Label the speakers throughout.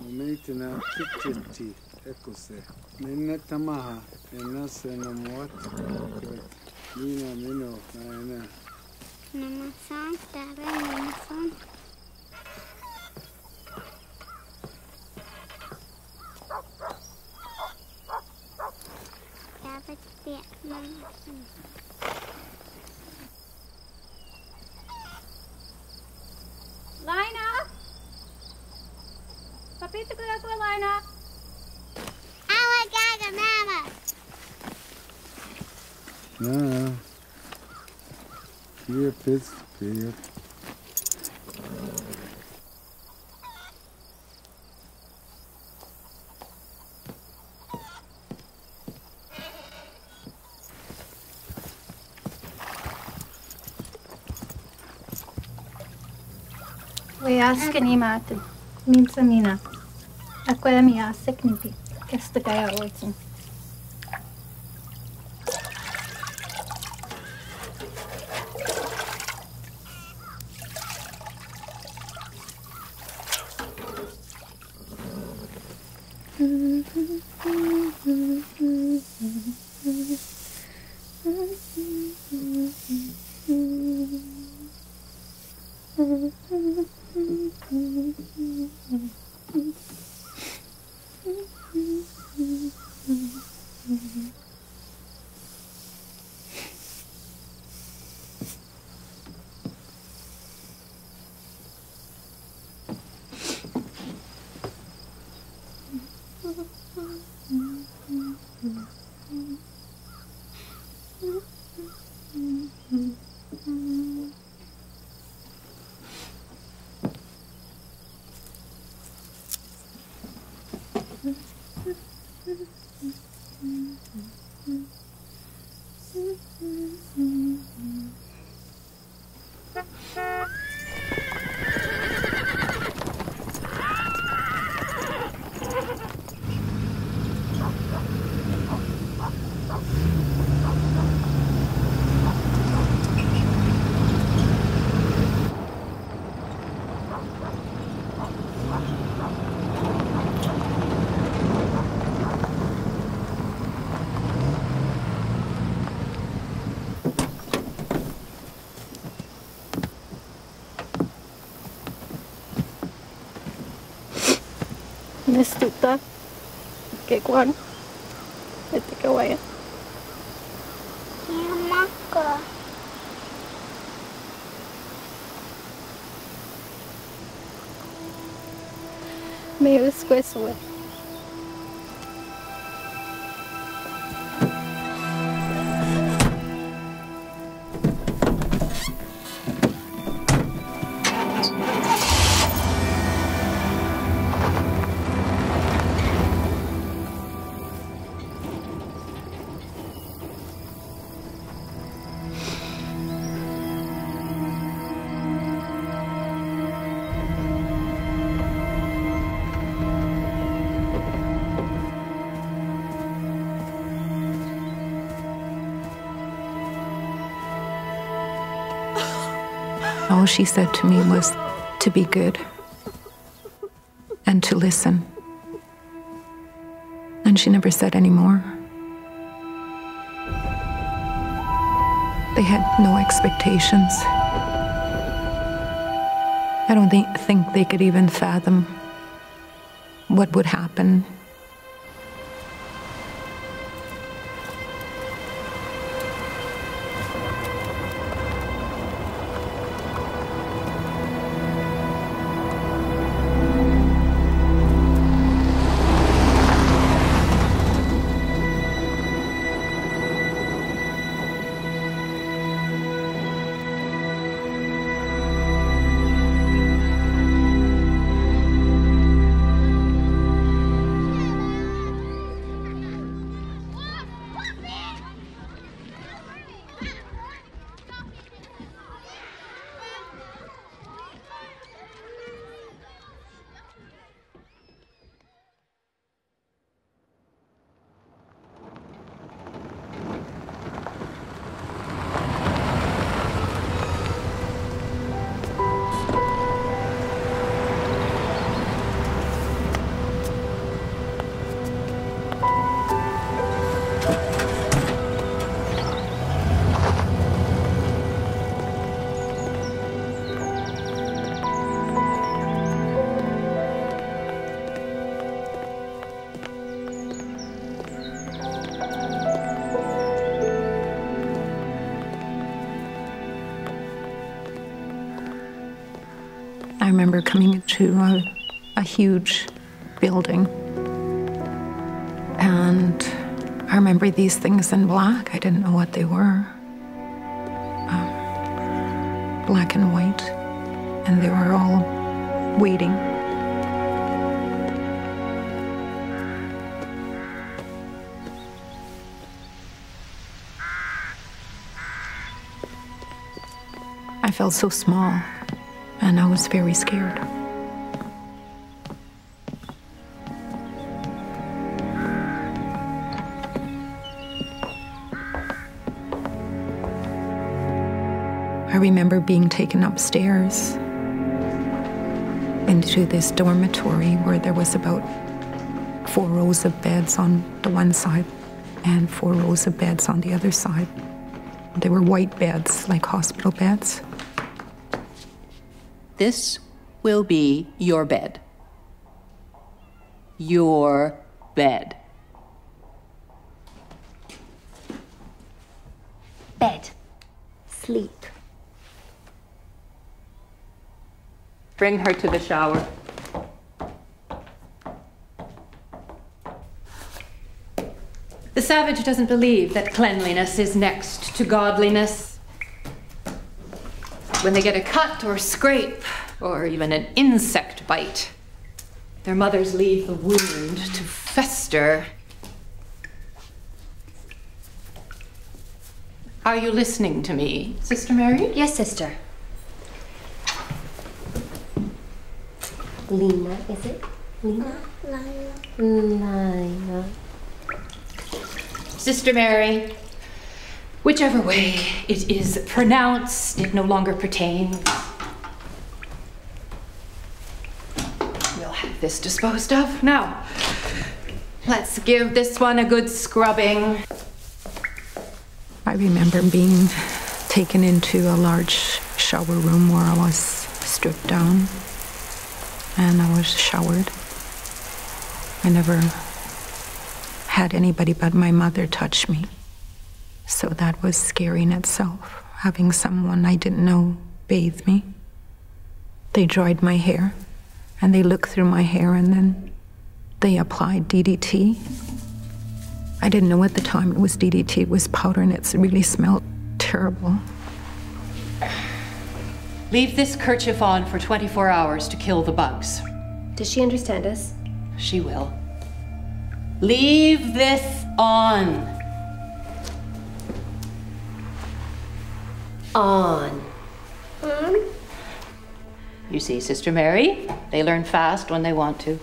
Speaker 1: Maintenant, petit écossais. Maintenant, tamaha, et c'est le mot. Lyna, mino, Lyna.
Speaker 2: Nummer sont, nummer sont.
Speaker 3: Lyna? Papito ko na ko, Lyna.
Speaker 2: Awa gaga, mama.
Speaker 1: Ah, hier pits, hier.
Speaker 4: Askenimaatin, minsa minä. Akuemia seknipi, kestäkää oikein. Nestutta, qu'évoquent, että voile.
Speaker 2: Ja marquent.
Speaker 4: Mais uskoisue.
Speaker 5: All she said to me was to be good and to listen. And she never said any more. They had no expectations. I don't think they could even fathom what would happen. I remember coming into a huge building, and I remember these things in black. I didn't know what they were. Black and white, and they were all waiting. I felt so small, and I was very scared. I remember being taken upstairs into this dormitory where there was about 4 rows of beds on the one side and 4 rows of beds on the other side. They were white beds, like hospital beds.
Speaker 6: This will be your bed. Your bed.
Speaker 7: Bed. Sleep.
Speaker 6: Bring her to the shower. The savage doesn't believe that cleanliness is next to godliness. When they get a cut or scrape, or even an insect bite, their mothers leave the wound to fester. Are you listening to me, Sister Mary?
Speaker 7: Yes, sister. Lyna, is it? Lyna? Lyna.
Speaker 6: Sister Mary, whichever way it is pronounced, it no longer pertains. We'll have this disposed of. Now, let's give this one a good scrubbing.
Speaker 5: I remember being taken into a large shower room where I was stripped down and I was showered. I never had anybody but my mother touch me. So that was scary in itself, having someone I didn't know bathe me. They dried my hair, and they looked through my hair, and then they applied DDT. I didn't know at the time it was DDT, it was powder, and it really smelled terrible.
Speaker 6: Leave this kerchief on for 24 hours to kill the bugs.
Speaker 7: Does she understand us?
Speaker 6: She will. Leave this on.
Speaker 7: On.
Speaker 6: You see, Sister Mary, they learn fast when they want to.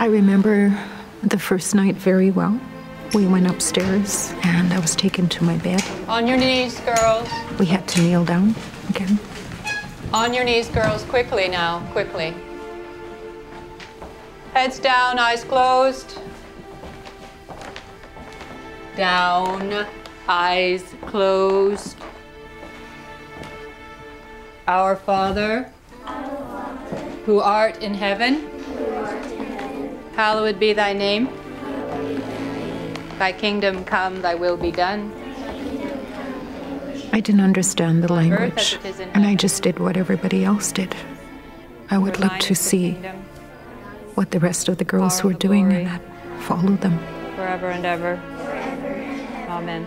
Speaker 5: I remember the first night very well. We went upstairs and I was taken to my bed.
Speaker 8: On your knees, girls.
Speaker 5: We had to kneel down again.
Speaker 8: On your knees, girls. Quickly now, quickly. Heads down, eyes closed. Down, eyes closed. Our Father, who art in heaven, hallowed be thy name. Thy kingdom come, thy will be done.
Speaker 5: I didn't understand the language, and I just did what everybody else did. I would look to see what the rest of the girls were doing, and I'd follow them.
Speaker 8: Forever and ever. Amen.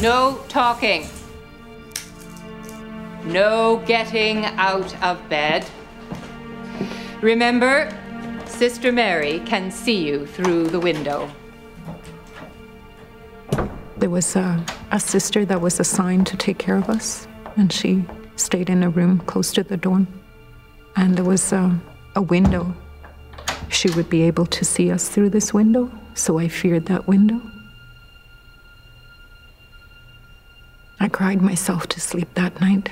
Speaker 8: No talking. No getting out of bed. Remember, Sister Mary can see you through the window.
Speaker 5: There was a sister that was assigned to take care of us, and she stayed in a room close to the dorm. And there was a window. She would be able to see us through this window, so I feared that window. I cried myself to sleep that night.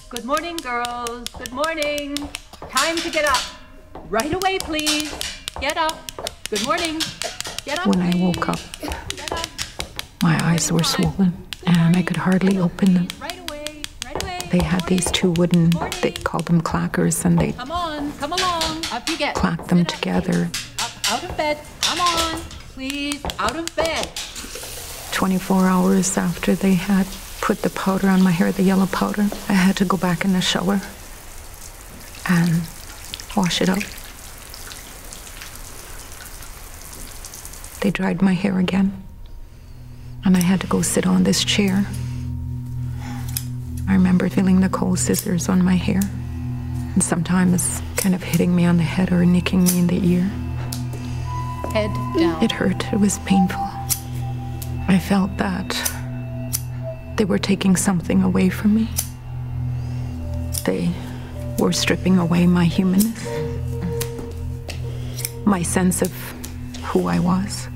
Speaker 6: Good morning, girls. Good morning. Time to get up. Right away, please. Get up. Good morning. Get up,
Speaker 5: When I woke up, my eyes were swollen and I could hardly open them.
Speaker 6: Right away. Right away.
Speaker 5: They had these two wooden, they called them clackers, and they
Speaker 6: Come on. Come along. Up you get.
Speaker 5: clacked them together.
Speaker 6: Up, out of bed. Come on. Please, out of bed.
Speaker 5: 24 hours after they had put the powder on my hair, the yellow powder, I had to go back in the shower and wash it out. They dried my hair again, and I had to go sit on this chair. I remember feeling the cold scissors on my hair, and sometimes kind of hitting me on the head or nicking me in the ear.
Speaker 6: Head down.
Speaker 5: It hurt. It was painful. I felt that they were taking something away from me. They were stripping away my humanness, my sense of who I was.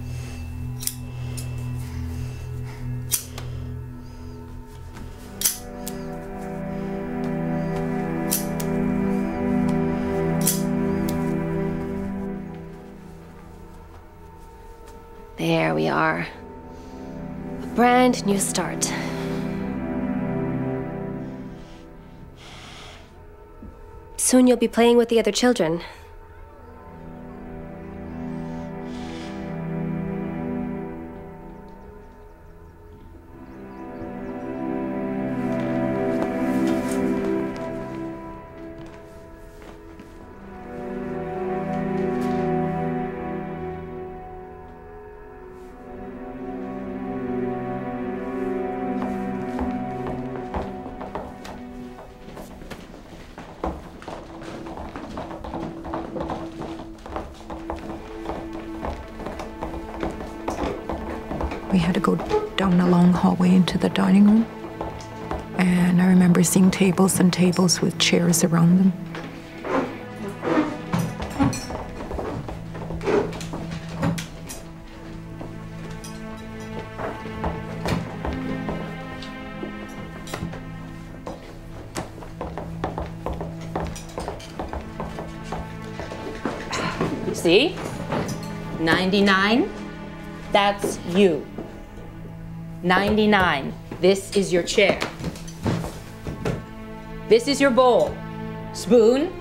Speaker 7: There we are. A brand new start. Soon you'll be playing with the other children.
Speaker 5: We had to go down a long hallway into the dining room. And I remember seeing tables and tables with chairs around them.
Speaker 9: See? 99. That's you. 99. This is your chair. This is your bowl. Spoon.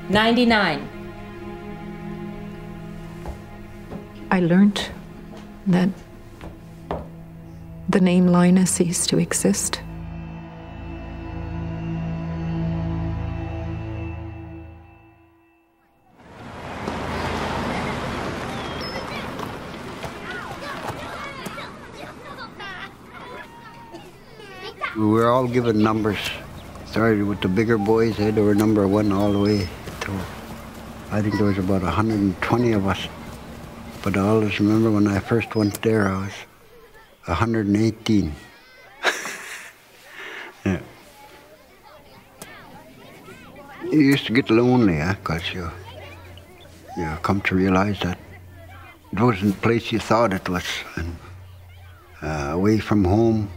Speaker 9: 99.
Speaker 5: I learned that the name Lyna ceased to exist.
Speaker 1: We were all given numbers. Started with the bigger boys, they were number 1 all the way to, I think there was about 120 of us. But I always remember when I first went there, I was 118. Yeah. You used to get lonely, because you come to realize that it wasn't the place you thought it was, and away from home.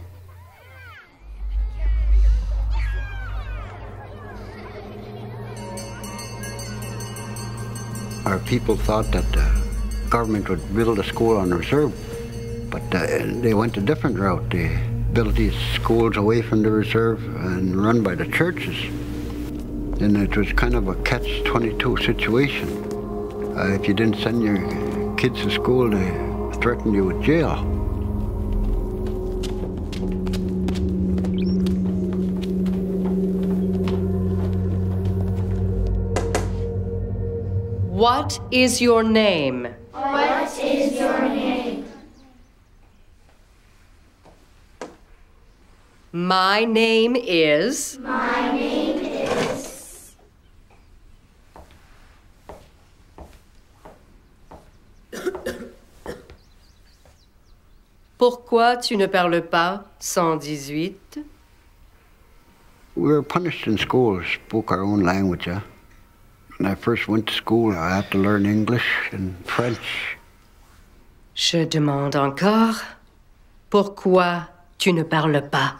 Speaker 1: Our people thought that the government would build a school on reserve, but they went a different route. They built these schools away from the reserve and run by the churches. And it was kind of a catch-22 situation. If you didn't send your kids to school, they threatened you with jail.
Speaker 10: What is your name?
Speaker 2: What is your name?
Speaker 10: My name is...
Speaker 2: My name is...
Speaker 10: Pourquoi tu ne parles pas 118?
Speaker 1: We were punished in school, spoke our own language, huh? When I first went to school, I had to learn English and French.
Speaker 10: Je demande encore, pourquoi tu ne parles pas?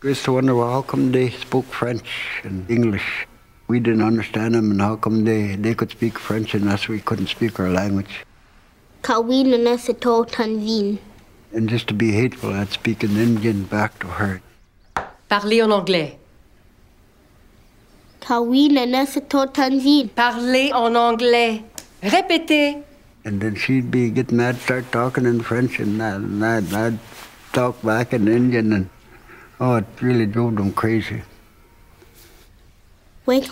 Speaker 1: I used to wonder, well, how come they spoke French and English, We didn't understand them, and how come they could speak French and us, we couldn't speak our language. And just to be hateful, I'd speak in Indian back to her.
Speaker 10: Parlez en anglais. Parlez en anglais. Répétez.
Speaker 1: And then she'd get mad, start talking in French, and I'd talk back in Indian, and oh, it really drove them crazy. But,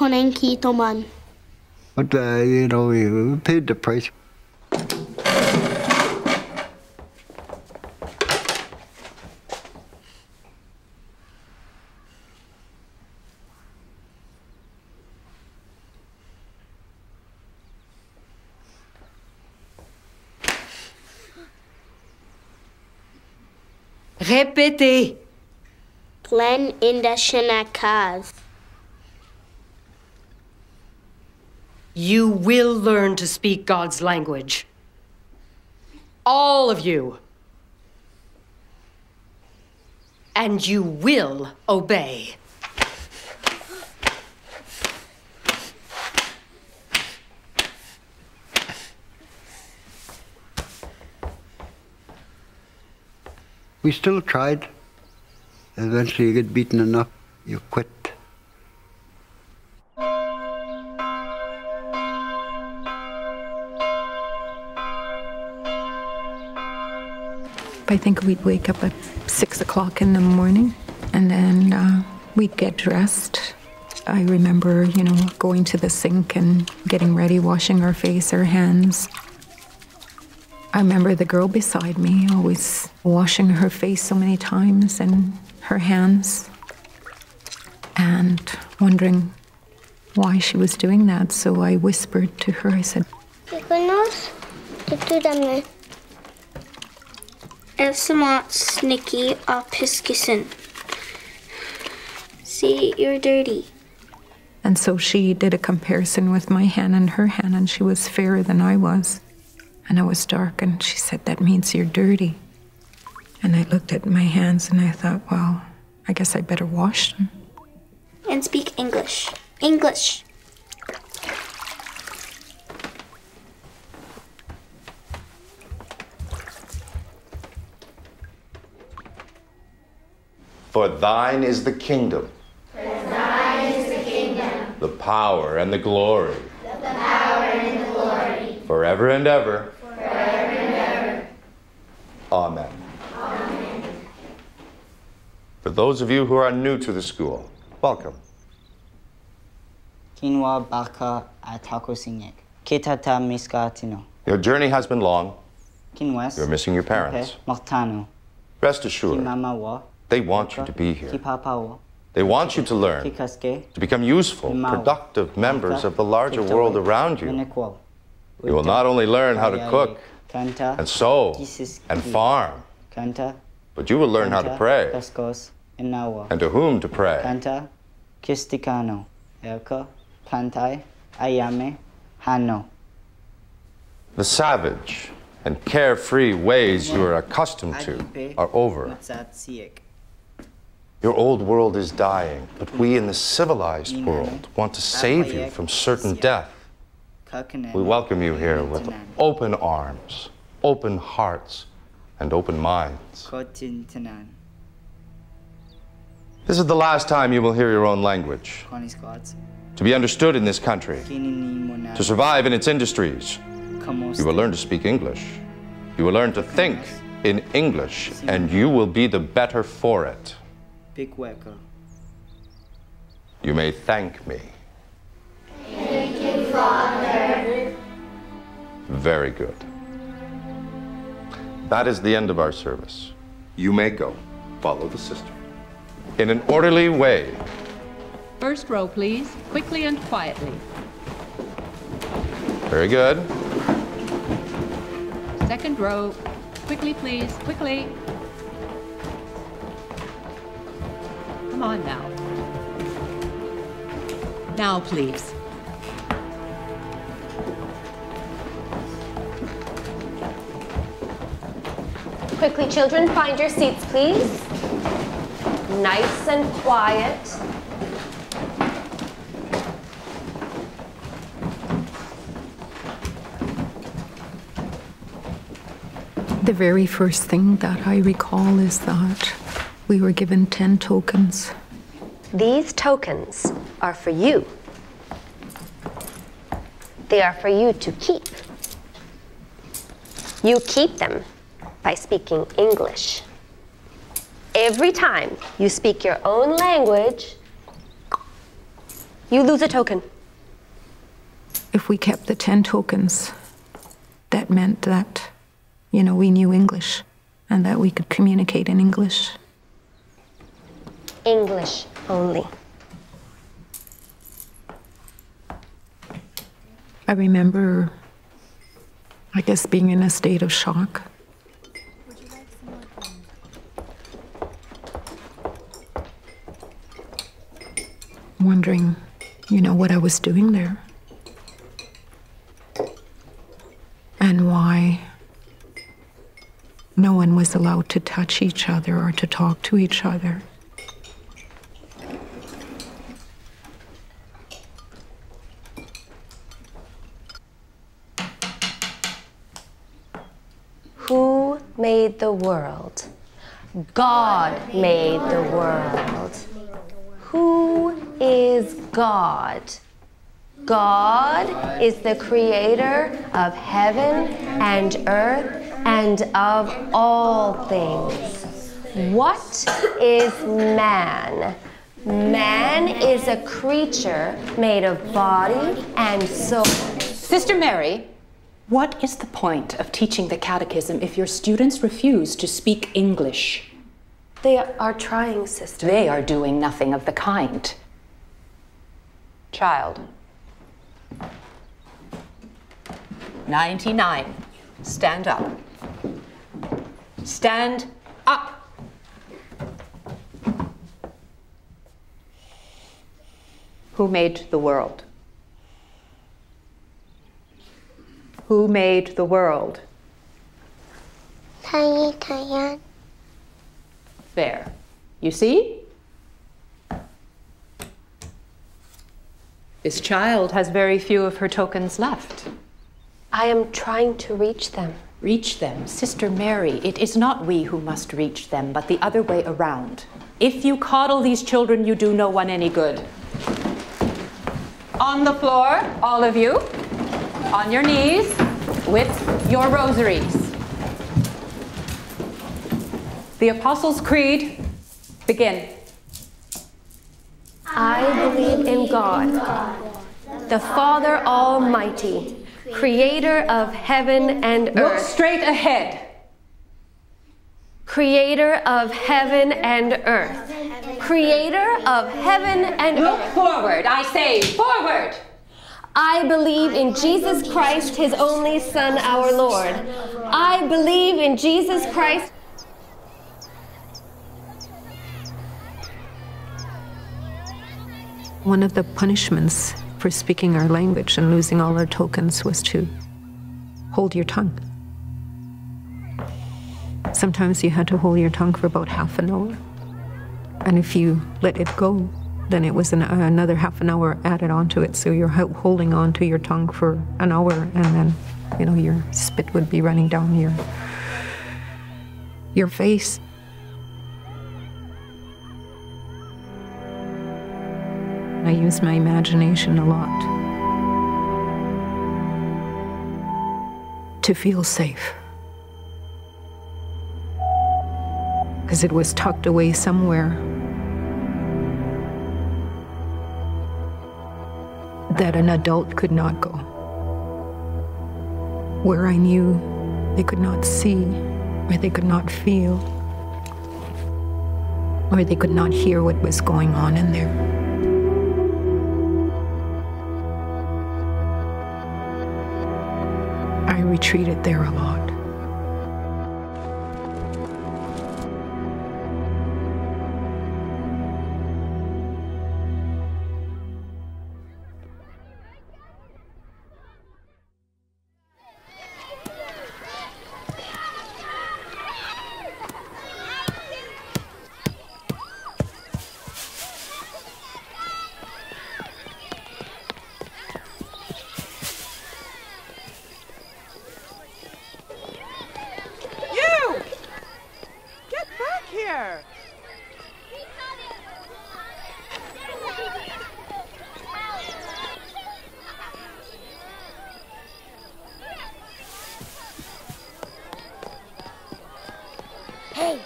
Speaker 1: you know, we paid the price.
Speaker 10: Répétez.
Speaker 2: Glen in the Shinakaz.
Speaker 10: You will learn to speak God's language. All of you. And you will obey.
Speaker 1: We still tried. Eventually you get beaten enough, you quit.
Speaker 5: I think we'd wake up at 6 o'clock in the morning, and then we'd get dressed. I remember, you know, going to the sink and getting ready, washing our face, our hands. I remember the girl beside me always washing her face so many times and her hands, and wondering why she was doing that. So I whispered to her, I said,
Speaker 2: Snicky Piskison. See, you're dirty.
Speaker 5: And so she did a comparison with my hand and her hand, and she was fairer than I was. And I was dark, and she said, that means you're dirty. And I looked at my hands and I thought, well, I guess I better wash them.
Speaker 2: And speak English. English.
Speaker 11: For thine is the kingdom.
Speaker 2: For thine is the kingdom.
Speaker 11: The power and the glory.
Speaker 2: The power and the glory.
Speaker 11: Forever and ever.
Speaker 2: Forever and ever.
Speaker 11: Amen.
Speaker 2: Amen.
Speaker 11: For those of you who are new to the school, welcome.
Speaker 12: Kinwa baka atakosinyek. Kitata miskatino.
Speaker 11: Your journey has been long.
Speaker 12: Kinwes.
Speaker 11: You're missing your parents.
Speaker 12: Martano.
Speaker 11: Rest assured, they want you to be here. They want you to learn, to become useful, productive members of the larger world around you. You will not only learn how to cook and sew and farm, but you will learn how to pray and to whom to pray. The savage and carefree ways you are accustomed to are over. Your old world is dying, but we in the civilized world want to save you from certain death. We welcome you here with open arms, open hearts, and open minds. This is the last time you will hear your own language. To be understood in this country, to survive in its industries, you will learn to speak English. You will learn to think in English, and you will be the better for it. You may thank me.
Speaker 2: Thank you, Father.
Speaker 11: Very good. That is the end of our service. You may go. Follow the sister. In an orderly way.
Speaker 8: First row, please. Quickly and quietly.
Speaker 11: Very good.
Speaker 8: Second row. Quickly, please. Quickly. Come on now. Now, please.
Speaker 7: Quickly, children, find your seats, please. Nice and quiet.
Speaker 5: The very first thing that I recall is that we were given 10 tokens.
Speaker 7: These tokens are for you. They are for you to keep. You keep them by speaking English. Every time you speak your own language, you lose a token.
Speaker 5: If we kept the 10 tokens, that meant that, you know, we knew English and that we could communicate in English.
Speaker 7: English only.
Speaker 5: I remember, I guess, being in a state of shock. Wondering, you know, what I was doing there. And why no one was allowed to touch each other or to talk to each other.
Speaker 7: Who made the world? God made the world. Who is God? God is the creator of heaven and earth and of all things. What is man? Man is a creature made of body and soul.
Speaker 9: Sister Mary, what is the point of teaching the catechism if your students refuse to speak English?
Speaker 7: They are trying, sister.
Speaker 9: They are doing nothing of the kind. Child. 99. Stand up. Stand up. Who made the world? Who made the world? There. You see? This child has very few of her tokens left.
Speaker 7: I am trying to reach them.
Speaker 9: Reach them. Sister Mary, it is not we who must reach them, but the other way around. If you coddle these children, you do no one any good. On the floor, all of you, on your knees, with your rosaries. The Apostles' Creed, begin.
Speaker 7: I believe in God, the Father Almighty, creator of heaven and earth.
Speaker 9: Look straight ahead.
Speaker 7: Creator of heaven and earth. Creator of heaven and
Speaker 9: Look
Speaker 7: earth.
Speaker 9: forward, I say, forward.
Speaker 7: I believe in Jesus Christ, his only Son, our Lord. I believe in Jesus Christ.
Speaker 5: One of the punishments for speaking our language and losing all our tokens was to hold your tongue. Sometimes you had to hold your tongue for about half an hour. And if you let it go, then it was another half an hour added onto it. So you're holding on to your tongue for an hour, and then, you know, your spit would be running down your face. I use my imagination a lot to feel safe, because it was tucked away somewhere that an adult could not go, where I knew they could not see, or they could not feel, or they could not hear what was going on in there. I retreated there a lot.
Speaker 13: here.
Speaker 14: Hey,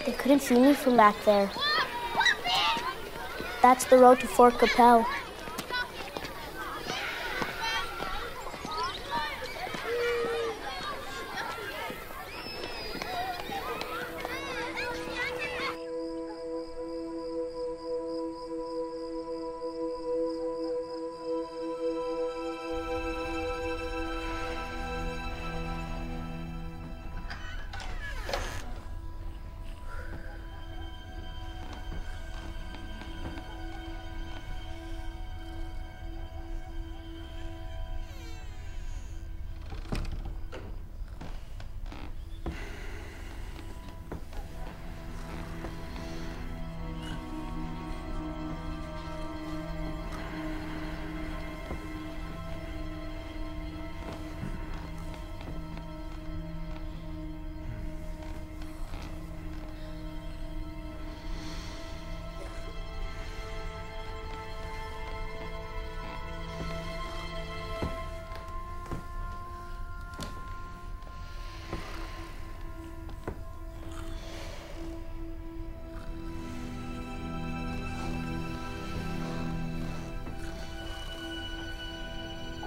Speaker 14: they couldn't see me from back there. That's the road to Fort Capel.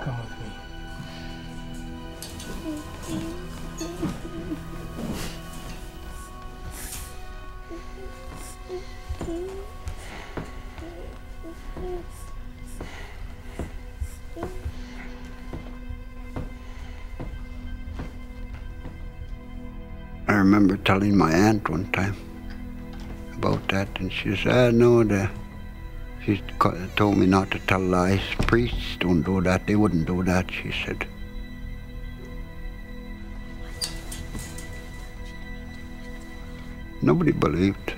Speaker 15: Come with me.
Speaker 1: I remember telling my aunt one time about that, and she said, no, she told me not to tell lies. Priests don't do that. They wouldn't do that, she said. Nobody believed.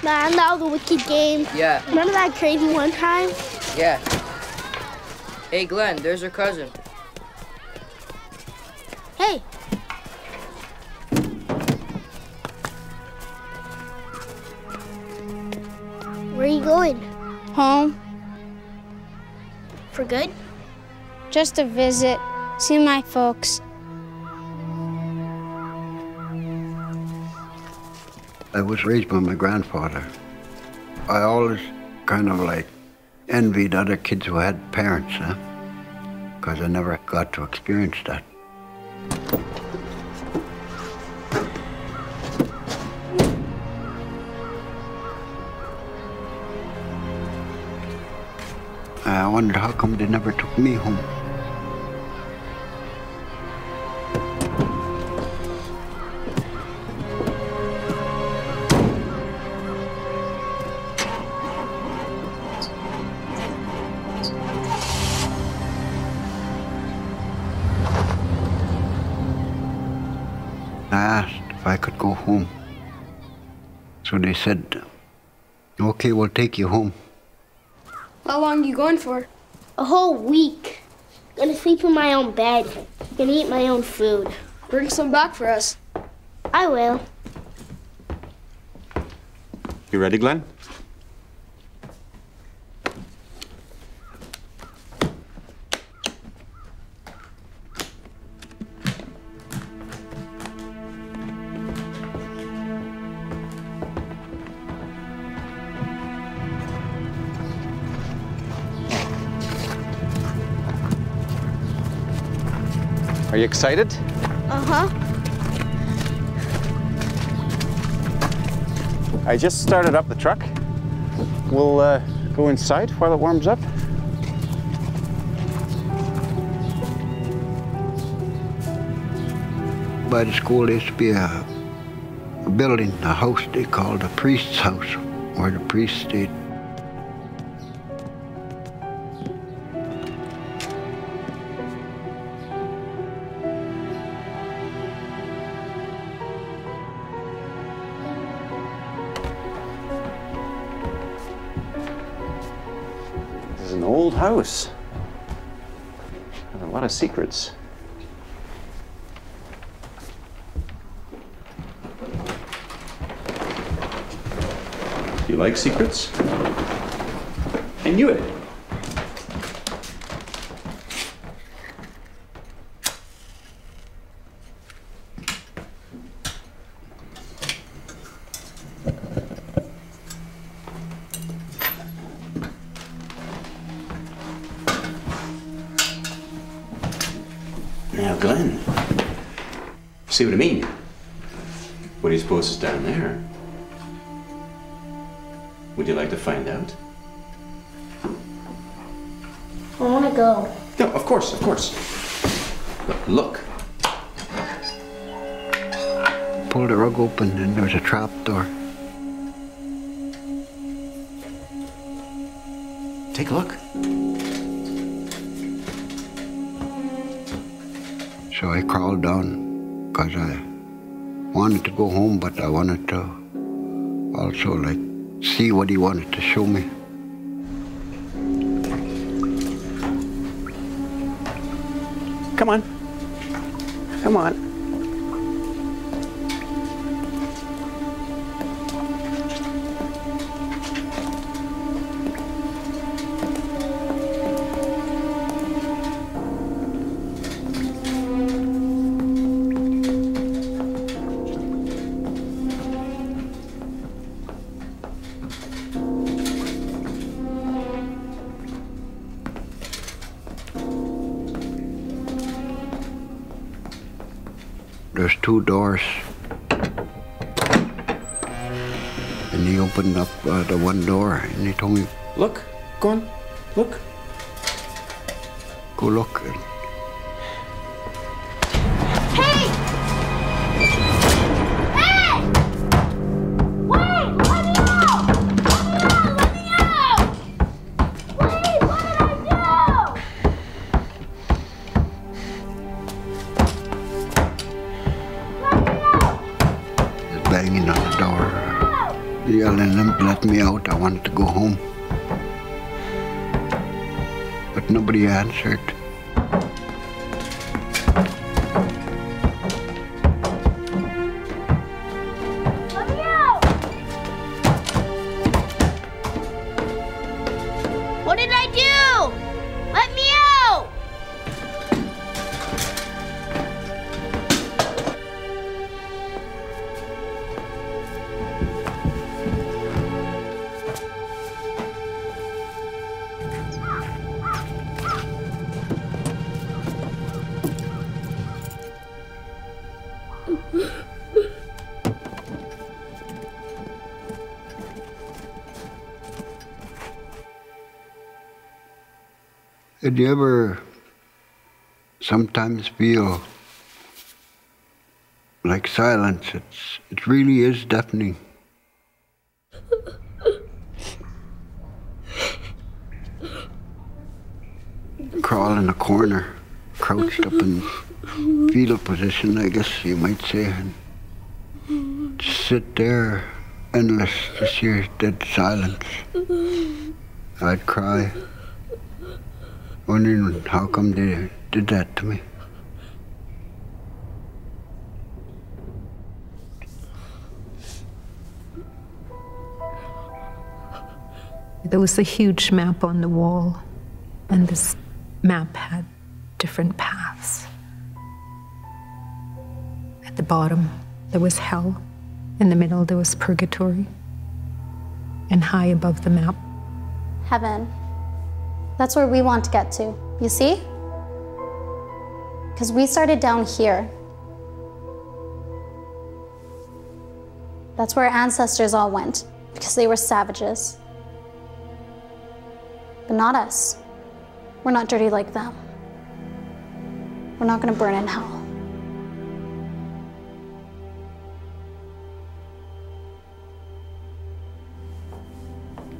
Speaker 14: Man, that was a wicked game.
Speaker 10: Yeah.
Speaker 14: Remember that crazy one time?
Speaker 10: Yeah. Hey, Glen, there's her cousin.
Speaker 14: Hey. Where are you going?
Speaker 16: Home.
Speaker 14: For good?
Speaker 16: Just to visit, see my folks.
Speaker 1: I was raised by my grandfather. I always kind of like envied other kids who had parents, because I never got to experience that. I wondered how come they never took me home. I asked if I could go home. So they said, okay, we'll take you home.
Speaker 14: How long are you going for? A whole week. Gonna sleep in my own bed. Gonna eat my own food.
Speaker 17: Bring some back for us.
Speaker 14: I will.
Speaker 18: You ready, Glen? Are you excited?
Speaker 14: Uh-huh.
Speaker 18: I just started up the truck. We'll go inside while it warms up.
Speaker 1: By the school there used to be a building, a house they called the priest's house, where the priest stayed.
Speaker 18: This is an old house. Has a lot of secrets.
Speaker 13: You like secrets? I knew it. Now, Glen, see what I mean? What do you suppose is down there? Would you like to find out?
Speaker 14: I want to go.
Speaker 13: No, of course, of course. Look.
Speaker 1: Pulled the rug open and there was a trap door.
Speaker 13: Take a look.
Speaker 1: So I crawled down because I wanted to go home, but I wanted to also like see what he wanted to show me.
Speaker 13: Come on. Come on.
Speaker 1: There's two doors. And he opened up the one door and he told me,
Speaker 13: look, go on, look.
Speaker 1: Go look.
Speaker 2: Hey! Hey! Wait! Let me out! Let me out! Please, what did I do?
Speaker 1: Banging on the door, yelling and let me out. I wanted to go home. But nobody answered.
Speaker 2: Let me out! What did I do? Let me out!
Speaker 1: Did you ever sometimes feel like silence? It really is deafening. Crawl in a corner, crouched up in fetal position, I guess you might say, and just sit there, endless, just hear dead silence. I'd cry, wondering how come they did that to me.
Speaker 5: There was a huge map on the wall, and this map had different paths. At the bottom, there was hell. In the middle, there was purgatory. And high above the map,
Speaker 19: heaven. That's where we want to get to, you see? Because we started down here. That's where our ancestors all went, because they were savages. But not us. We're not dirty like them. We're not gonna burn in hell.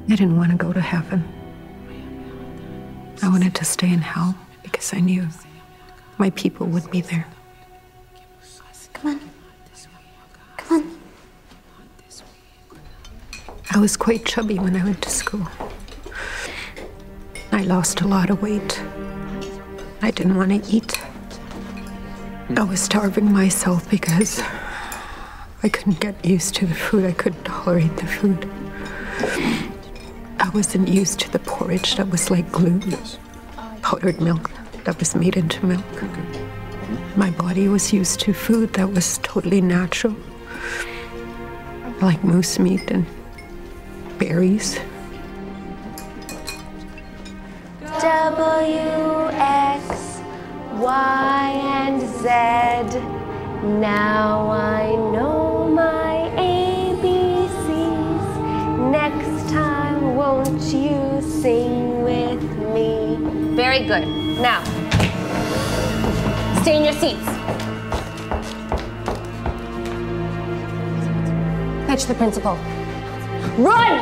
Speaker 5: I didn't want to go to heaven. I wanted to stay in hell because I knew my people would be there.
Speaker 19: Come on. Come on.
Speaker 5: I was quite chubby when I went to school. I lost a lot of weight. I didn't want to eat. I was starving myself because I couldn't get used to the food. I couldn't tolerate the food. I wasn't used to the porridge that was like glue.
Speaker 18: Yes.
Speaker 5: Powdered milk that was made into milk. My body was used to food that was totally natural, like moose meat and berries.
Speaker 7: W, X, Y, and Z. Now I know my ABCs. Next time, won't you sing with me? Very good. Now, stay in your seats. Fetch the principal. Run!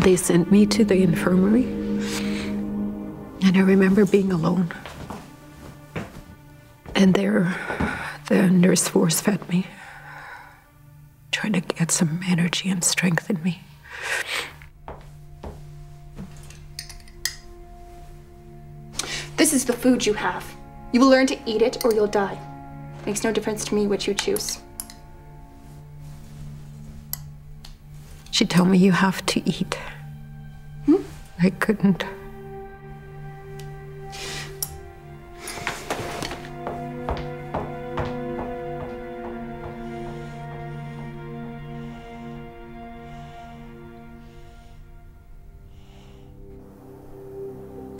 Speaker 5: They sent me to the infirmary, and I remember being alone. And there, the nurse force-fed me, trying to get some energy and strength in me.
Speaker 4: This is the food you have. You will learn to eat it or you'll die. Makes no difference to me which you choose.
Speaker 5: She told me you have to eat. I couldn't.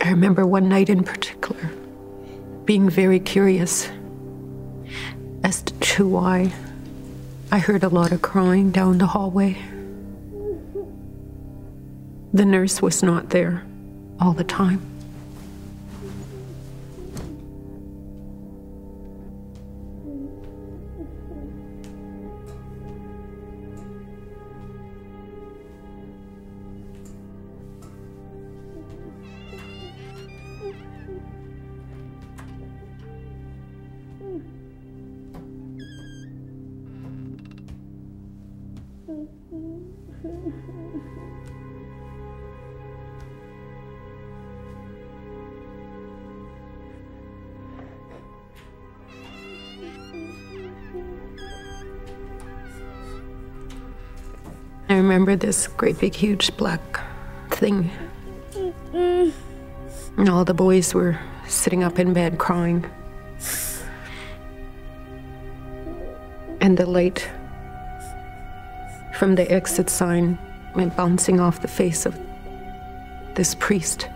Speaker 5: I remember one night in particular being very curious as to why I heard a lot of crying down the hallway. The nurse was not there all the time. I remember this great big huge black thing. And all the boys were sitting up in bed crying. And the light from the exit sign went bouncing off the face of this priest.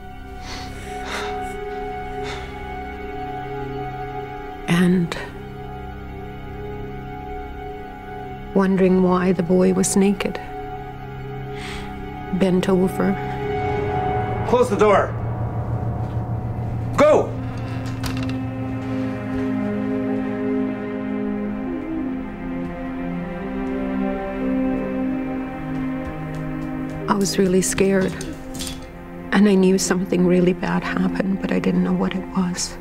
Speaker 5: And wondering why the boy was naked, bent over.
Speaker 18: Close the door. Go!
Speaker 5: I was really scared, and I knew something really bad happened, but I didn't know what it was.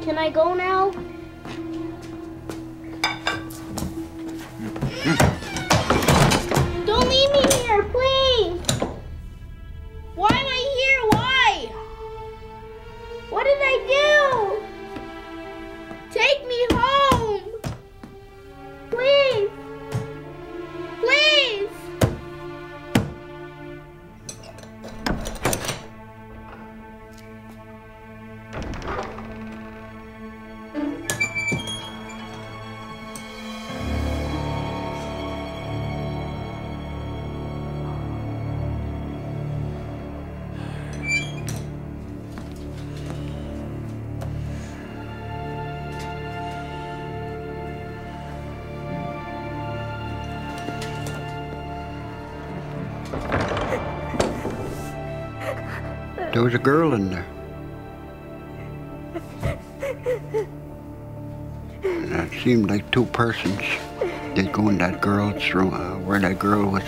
Speaker 14: Can I go now? Don't leave me here, please! Why am I here? Why? What did I do? Take me home! Please! Please!
Speaker 1: there was a girl in there. And it seemed like two persons. They'd go in that girl's room, where that girl was.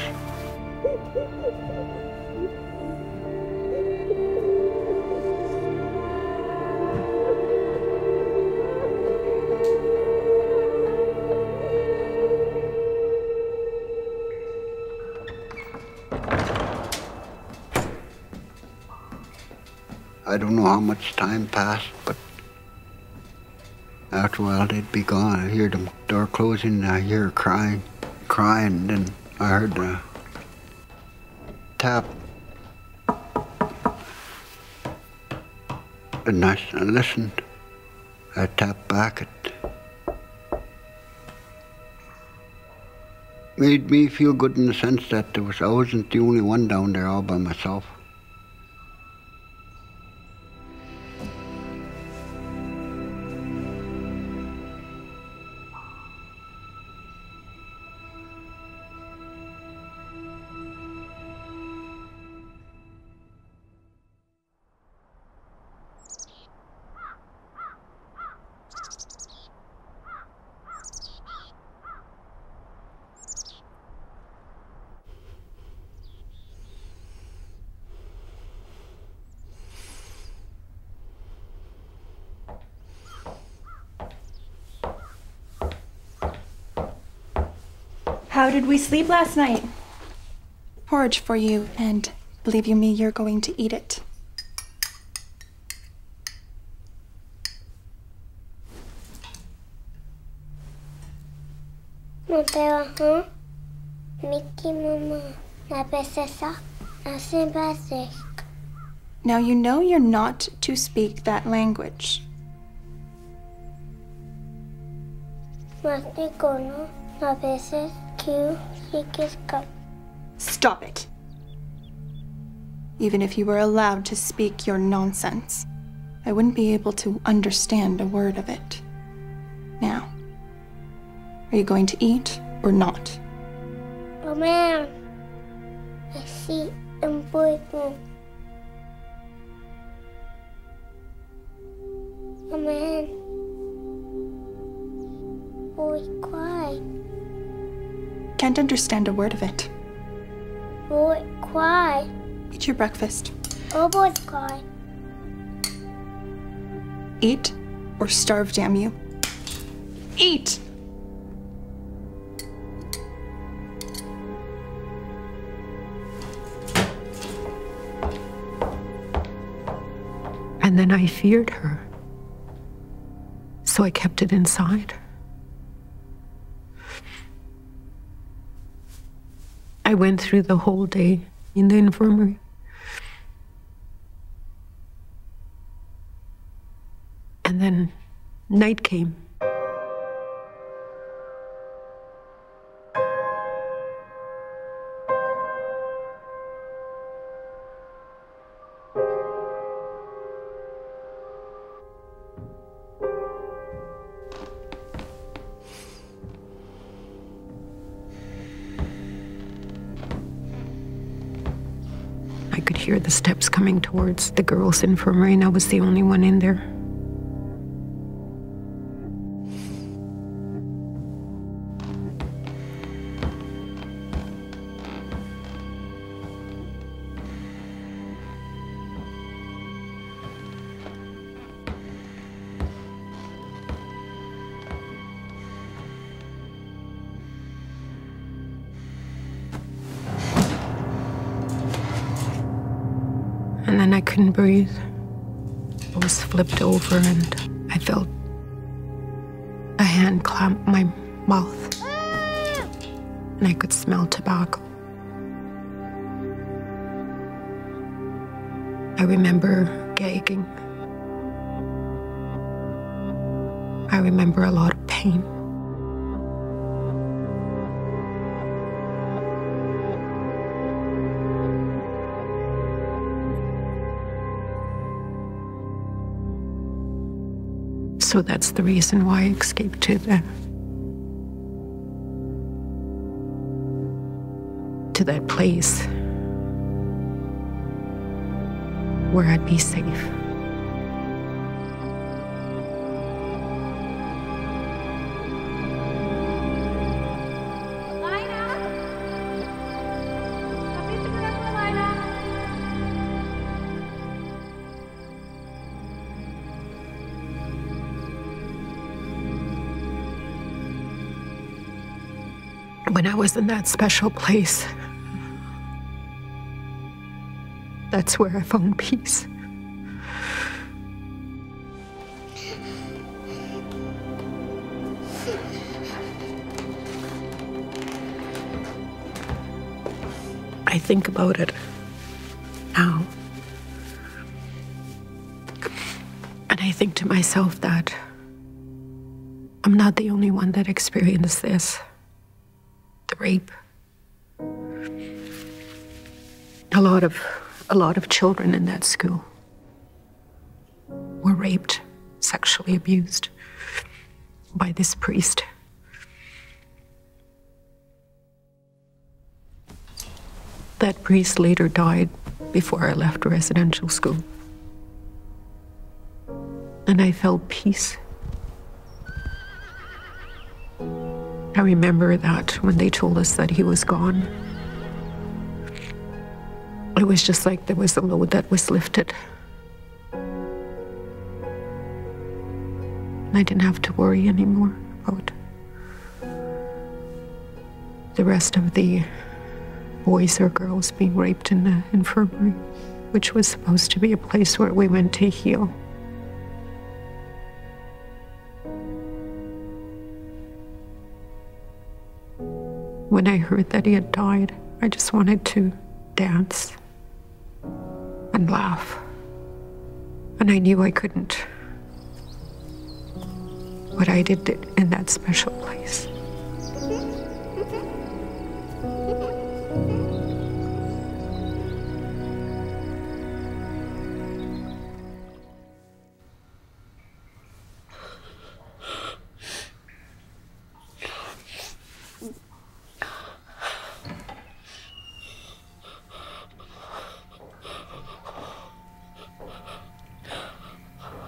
Speaker 1: I don't know how much time passed, but after a while they'd be gone. I hear the door closing, and I hear her crying, and then I heard the tap. And I listened. I tapped back. It made me feel good in the sense that I wasn't the only one down there all by myself.
Speaker 4: How did we sleep last night? Porridge for you, and believe you me, you're going to eat it.
Speaker 14: Mon père, Mickey, maman, appelle ça assez basique.
Speaker 4: Now you know you're not to speak that language. Stop it. Even if you were allowed to speak your nonsense, I wouldn't be able to understand a word of it. Now, are you going to eat or not?
Speaker 14: Oh man, I see important. Oh man, boy, quiet.
Speaker 4: Can't understand a word of it.
Speaker 14: Boy, quiet.
Speaker 4: Eat your breakfast.
Speaker 14: Oh, boy, quiet.
Speaker 4: Eat or starve, damn you. Eat!
Speaker 5: And then I feared her, so I kept it inside. I went through the whole day in the infirmary. And then night came. I could hear the steps coming towards the girls' infirmary, and I was the only one in there. And then I couldn't breathe. I was flipped over and I felt a hand clamp my mouth. And I could smell tobacco. I remember gagging. I remember a lot of pain. So that's the reason why I escaped to that place. where I'd be safe. When I was in that special place, that's where I found peace. I think about it now. And I think to myself that I'm not the only one that experienced this. The rape. A lot of children in that school were raped, sexually abused by this priest. That priest later died before I left residential school. And I felt peace. I remember that when they told us that he was gone, it was just like there was a load that was lifted. I didn't have to worry anymore about the rest of the boys or girls being raped in the infirmary, which was supposed to be a place where we went to heal. When I heard that he had died, I just wanted to dance and laugh. And I knew I couldn't. But I did it in that special place.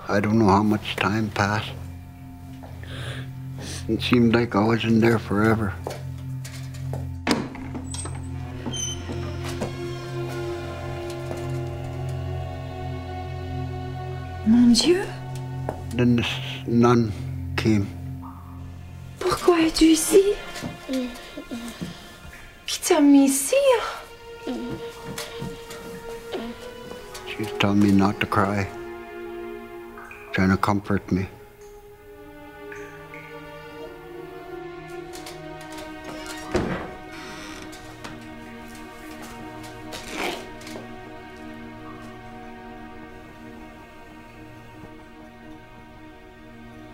Speaker 1: I don't know how much time passed. It seemed like I was in there forever.
Speaker 2: Mon Dieu!
Speaker 1: Then this nun came.
Speaker 2: Pourquoi es-tu ici? Qui t'a mis ici?
Speaker 1: She's telling me not to cry. Trying to comfort me.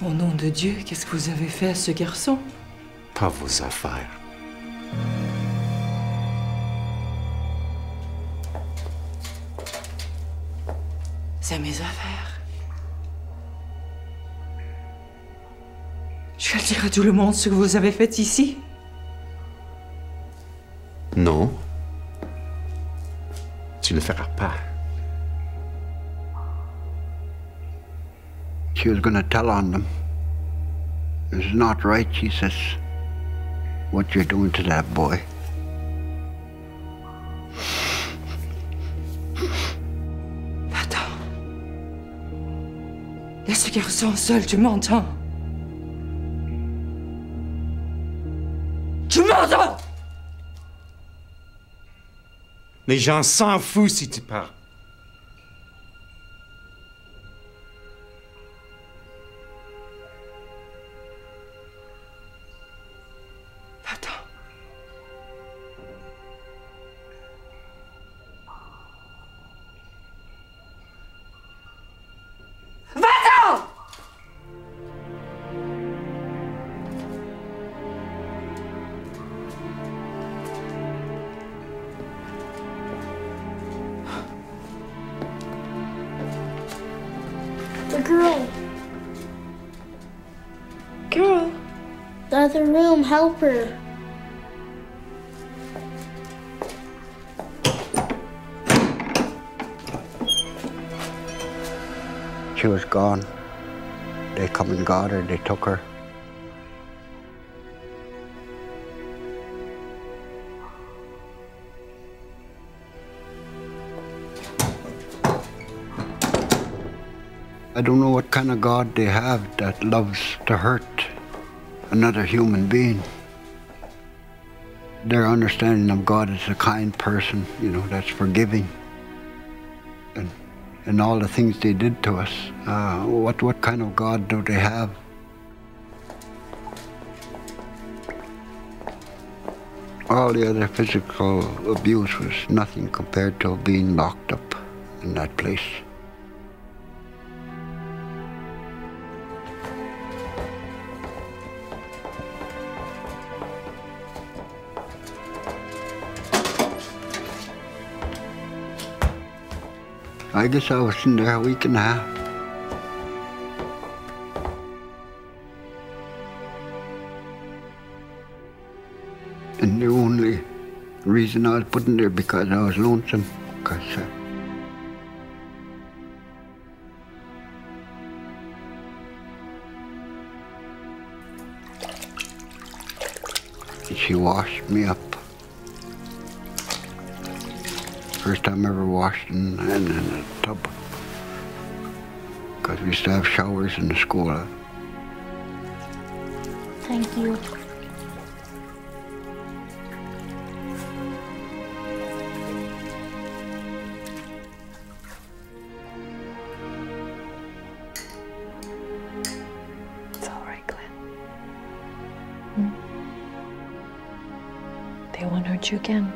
Speaker 2: Au nom de Dieu, qu'est-ce que vous avez fait à ce garçon?
Speaker 13: Pas vos affaires.
Speaker 2: C'est mes affaires. Je vais dire à tout le monde ce que vous avez fait ici.
Speaker 13: Non. Tu ne le feras pas.
Speaker 1: She was going to tell on them. It's not right, she says, what you're doing to that boy.
Speaker 2: Attends. Laisse ce garçon seul, tu m'entends? Tu m'entends?
Speaker 13: Les gens s'en foutent si tu parles.
Speaker 14: The girl.
Speaker 2: Girl?
Speaker 14: The other room, help her.
Speaker 1: She was gone. They come and got her, they took her. I don't know what kind of God they have that loves to hurt another human being. Their understanding of God is a kind person, you know, that's forgiving. And all the things they did to us. What kind of God do they have? All the other physical abuse was nothing compared to being locked up in that place. I guess I was in there a week and a half. And the only reason I was put in there because I was lonesome. Because she washed me up. First time I ever washed in a tub. Because we used to have showers in the school.
Speaker 19: Thank you.
Speaker 6: It's all right, Glen. They won't hurt you again.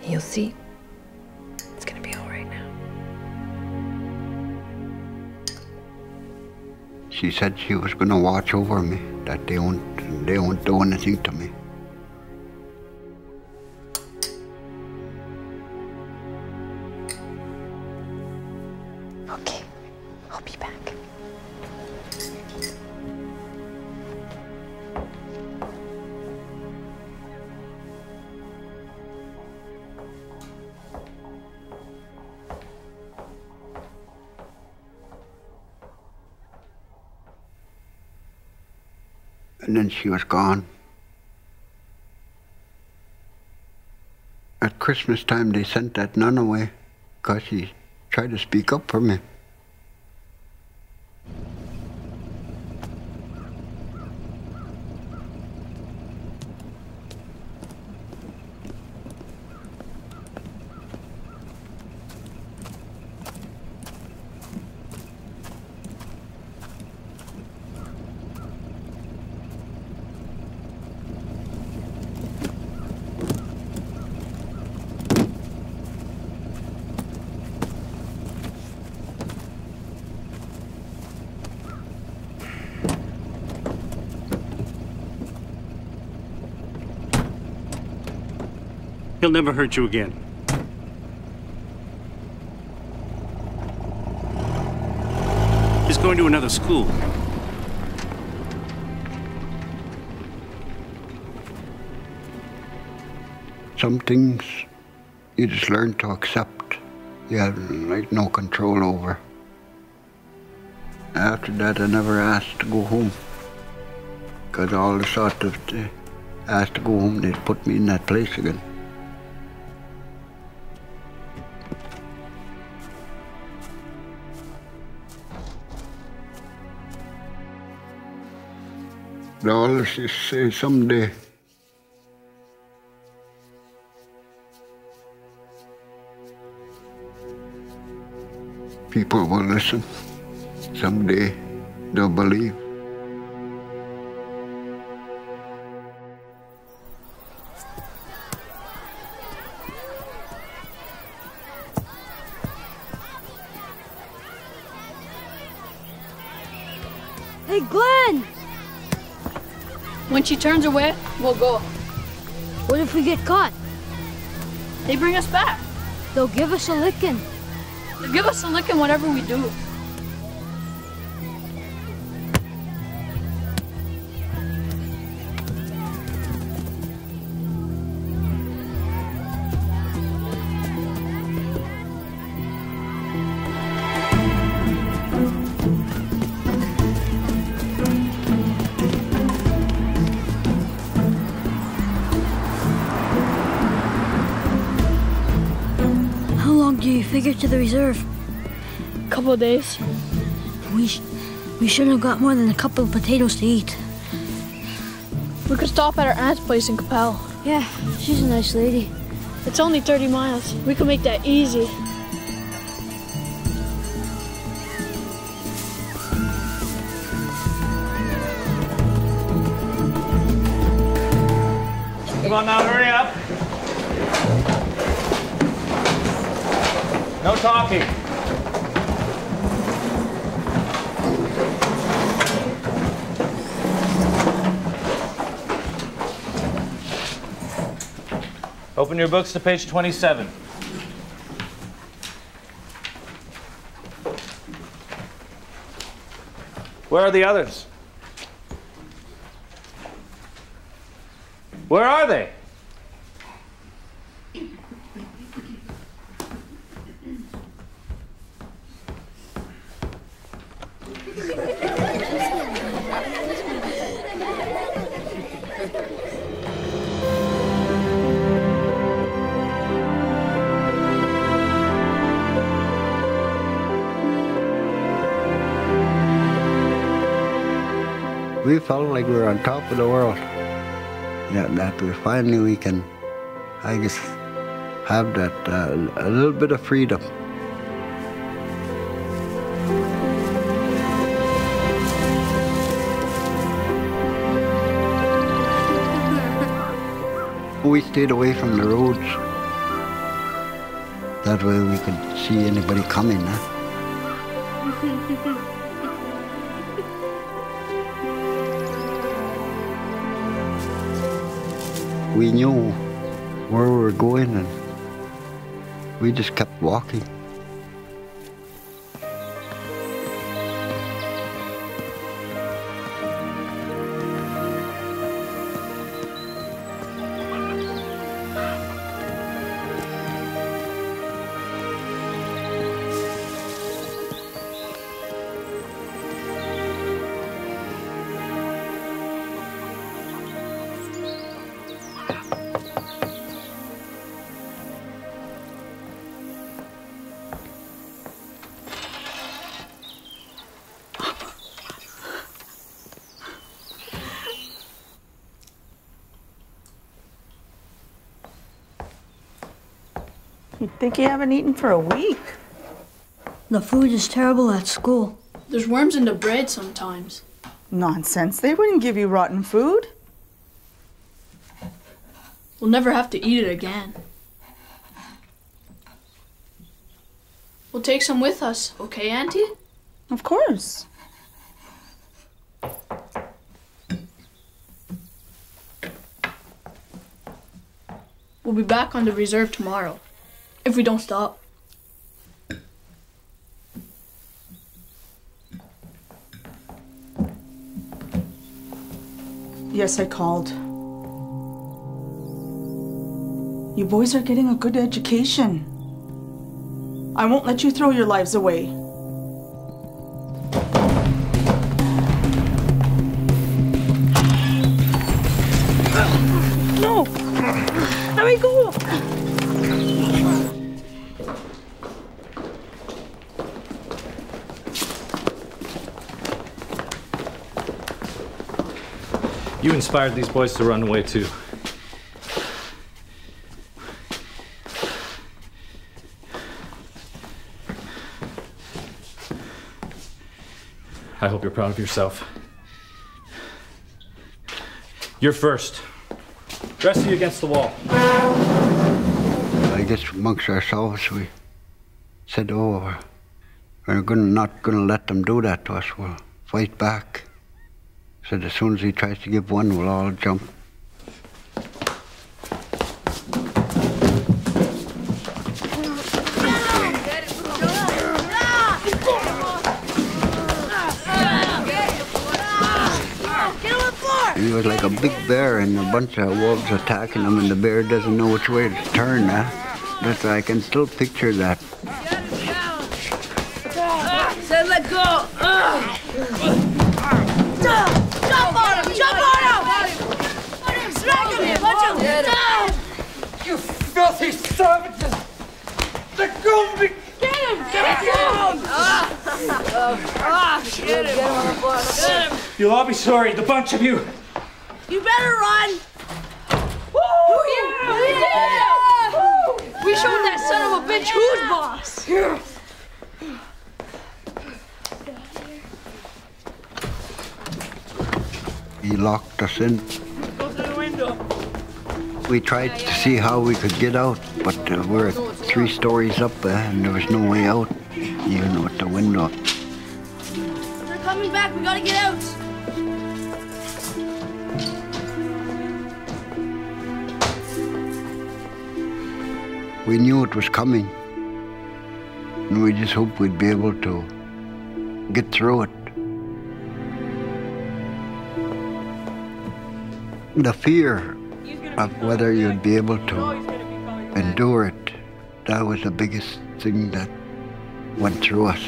Speaker 6: You'll see. It's gonna be all right now.
Speaker 1: She said she was gonna watch over me, that they won't do anything to me.
Speaker 6: Okay, I'll be back.
Speaker 1: And then she was gone. At Christmas time, they sent that nun away because she tried to speak up for me.
Speaker 20: He'll never hurt you again. He's going to another school.
Speaker 1: Some things you just learn to accept. You have like no control over. After that, I never asked to go home. Because all the thought of they asked to go home, they'd put me in that place again. They always say someday people will listen. Someday they'll believe.
Speaker 14: Hey, Glen!
Speaker 17: When she turns away, we'll go.
Speaker 14: What if we get caught?
Speaker 17: They bring us back.
Speaker 14: They'll give us a licking.
Speaker 17: They'll give us a licking whatever we do.
Speaker 2: do you figure to the reserve?
Speaker 17: A couple of days.
Speaker 2: We shouldn't have got more than a couple of potatoes to eat.
Speaker 17: We could stop at our aunt's place in Capel.
Speaker 2: Yeah, she's a nice lady.
Speaker 17: It's only 30 miles. We can make that easy.
Speaker 21: Come on now, hurry up. No talking. Open your books to page 27. Where are the others? Where are they?
Speaker 1: We felt like we were on top of the world. Yeah, that we can, I guess, have that a little bit of freedom. We stayed away from the roads. That way we could see anybody coming. We knew where we were going and we just kept walking.
Speaker 22: You'd think you haven't eaten for a week.
Speaker 2: The food is terrible at school.
Speaker 17: There's worms in the bread sometimes.
Speaker 22: Nonsense. They wouldn't give you rotten food.
Speaker 17: We'll never have to eat it again. We'll take some with us, okay, Auntie?
Speaker 22: Of course.
Speaker 17: We'll be back on the reserve tomorrow, if we don't stop.
Speaker 22: Yes, I called. You boys are getting a good education. I won't let you throw your lives away. No! Let me go!
Speaker 21: You inspired these boys to run away too. I hope you're proud of yourself. You're first. Rest of you against the wall.
Speaker 1: I guess amongst ourselves we said, oh, we're not going to let them do that to us. We'll fight back. Said as soon as he tries to give one, we'll all jump. He was like a big bear and a bunch of wolves attacking him, and the bear doesn't know which way to turn. That's I can still picture that.
Speaker 14: Say let go. Jump on him! Jump on him! Drag him! Punch him!
Speaker 23: You filthy savages! Let go!
Speaker 2: go! Get him! Get him! Get him! Get him!
Speaker 21: You'll all be sorry, the bunch of you.
Speaker 2: You better run! Woo! Yeah! Woo! We showed that son of a bitch who's boss! Here.
Speaker 1: He locked us in.
Speaker 2: Go through the window.
Speaker 1: We tried to see how we could get out, but we're 3 stories up and there was no way out, even with the window.
Speaker 14: They're coming back. We gotta get out.
Speaker 1: We knew it was coming, and we just hoped we'd be able to get through it. The fear of whether you'd be able to endure it, that was the biggest thing that went through us.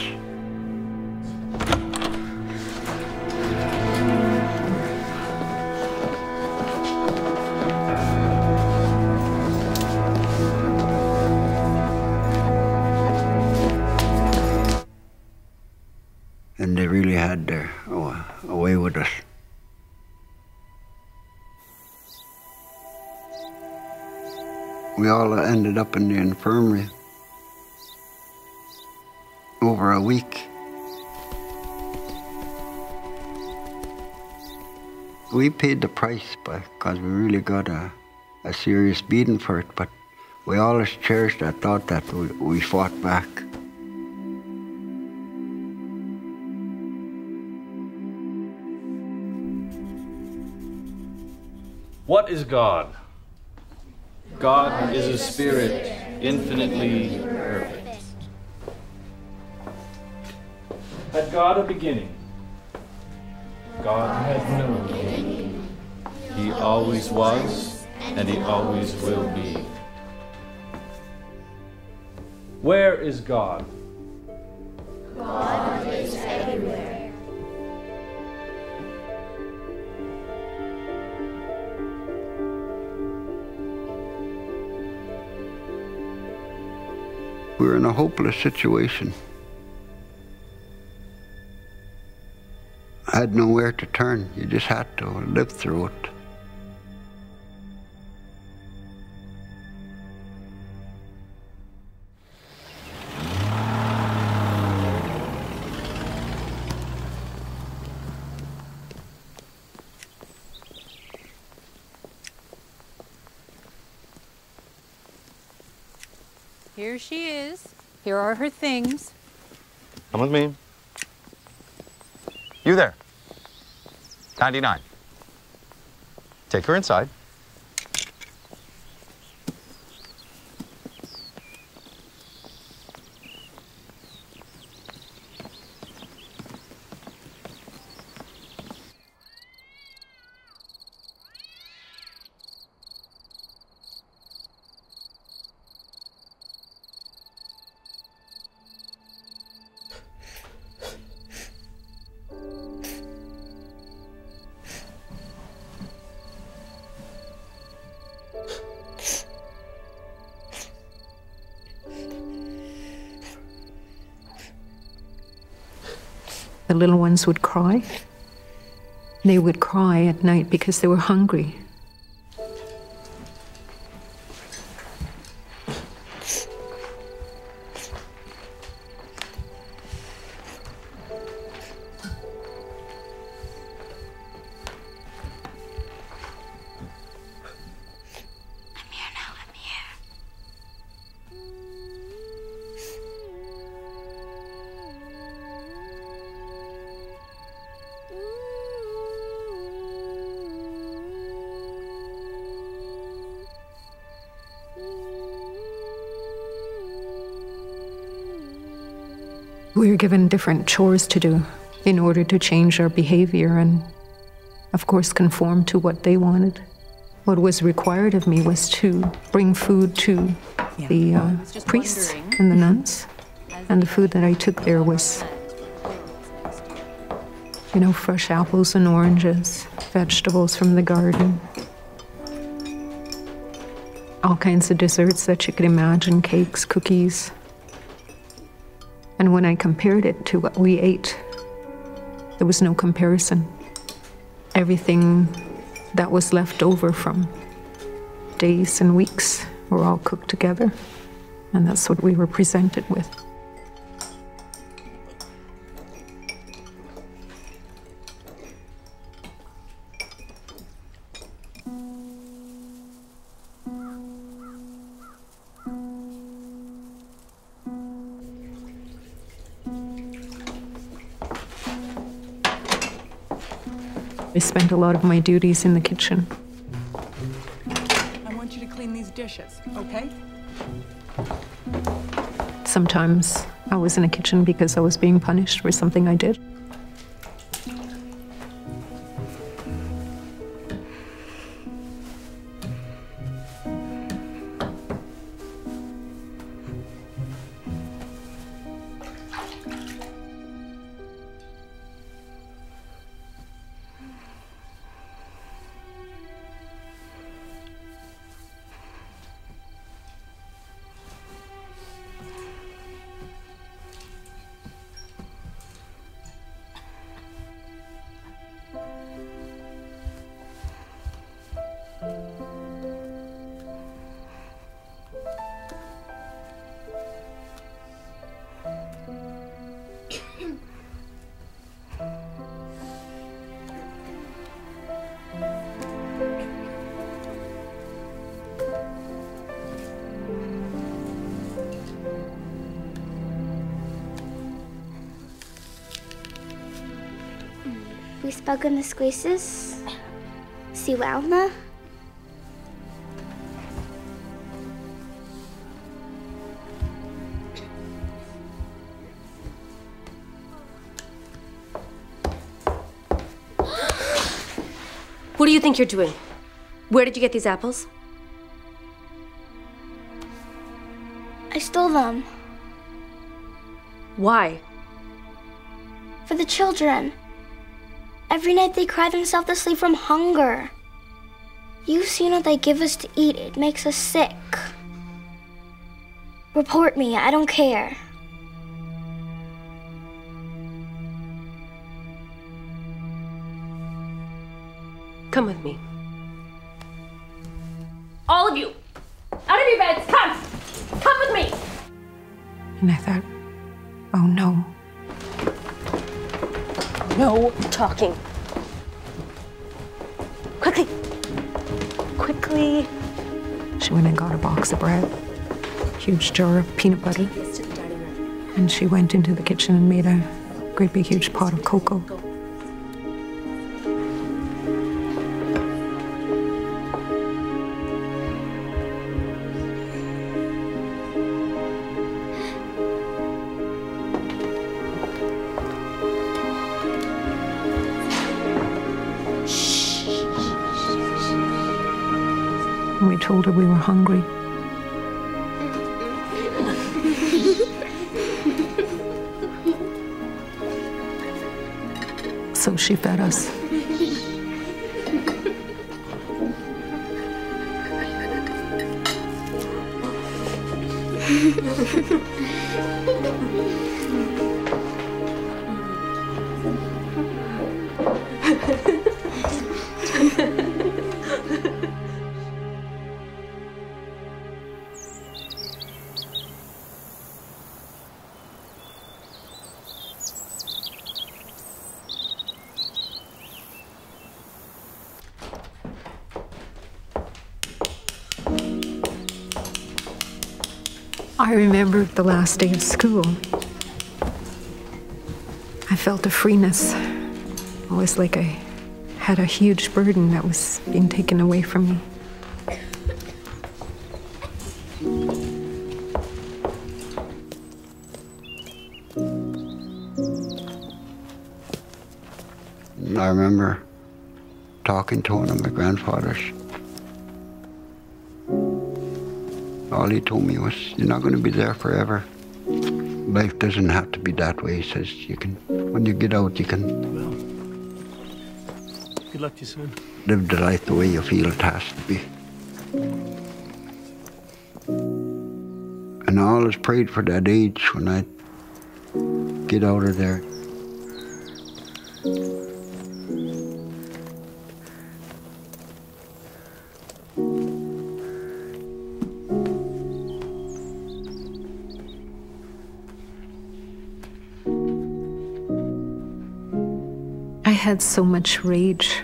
Speaker 1: And they really had their way with us. We all ended up in the infirmary over a week. We paid the price because we really got a serious beating for it, but we always cherished that thought that we fought back.
Speaker 3: What is God? God is a spirit, infinitely perfect. Had God a beginning? God had no beginning. He always was, and he always will be. Where is God?
Speaker 2: God is everywhere.
Speaker 1: We were in a hopeless situation. I had nowhere to turn. You just had to live through it.
Speaker 8: Here she is. Here are her things.
Speaker 11: Come with me. You there. 99. Take her inside.
Speaker 5: The little ones would cry. They would cry at night because they were hungry. We were given different chores to do in order to change our behavior and, of course, conform to what they wanted. What was required of me was to bring food to the priests and the nuns. And the food that I took there was, fresh apples and oranges, vegetables from the garden, all kinds of desserts that you could imagine, cakes, cookies, And when I compared it to what we ate, there was no comparison. Everything that was left over from days and weeks were all cooked together, and that's what we were presented with. I spent a lot of my duties in the kitchen.
Speaker 22: I want you to clean these dishes, okay?
Speaker 5: Sometimes I was in the kitchen because I was being punished for something I did.
Speaker 14: We spoke in the squeezes. Si Walna.
Speaker 7: What do you think you're doing? Where did you get these apples?
Speaker 14: I stole them.
Speaker 7: Why?
Speaker 14: For the children. Every night they cry themselves to sleep from hunger. You've seen what they give us to eat. It makes us sick. Report me. I don't care.
Speaker 7: Come with me. All of you! Out of your beds! Come! Come with me!
Speaker 5: And I thought, oh no.
Speaker 7: No talking. Quickly! Quickly!
Speaker 5: She went and got a box of bread, a huge jar of peanut butter, and she went into the kitchen and made a great big huge pot of cocoa. And we told her we were hungry. So she fed us. I remember the last day of school. I felt a freeness. It was like I had a huge burden that was being taken away from me.
Speaker 1: I remember talking to one of my grandfathers. All he told me was, you're not going to be there forever. Life doesn't have to be that way. He says, you can, when you get out, you can
Speaker 20: Good luck to you, son.
Speaker 1: Live the life the way you feel it has to be. And I always prayed for that age when I get out of there.
Speaker 5: I had so much rage.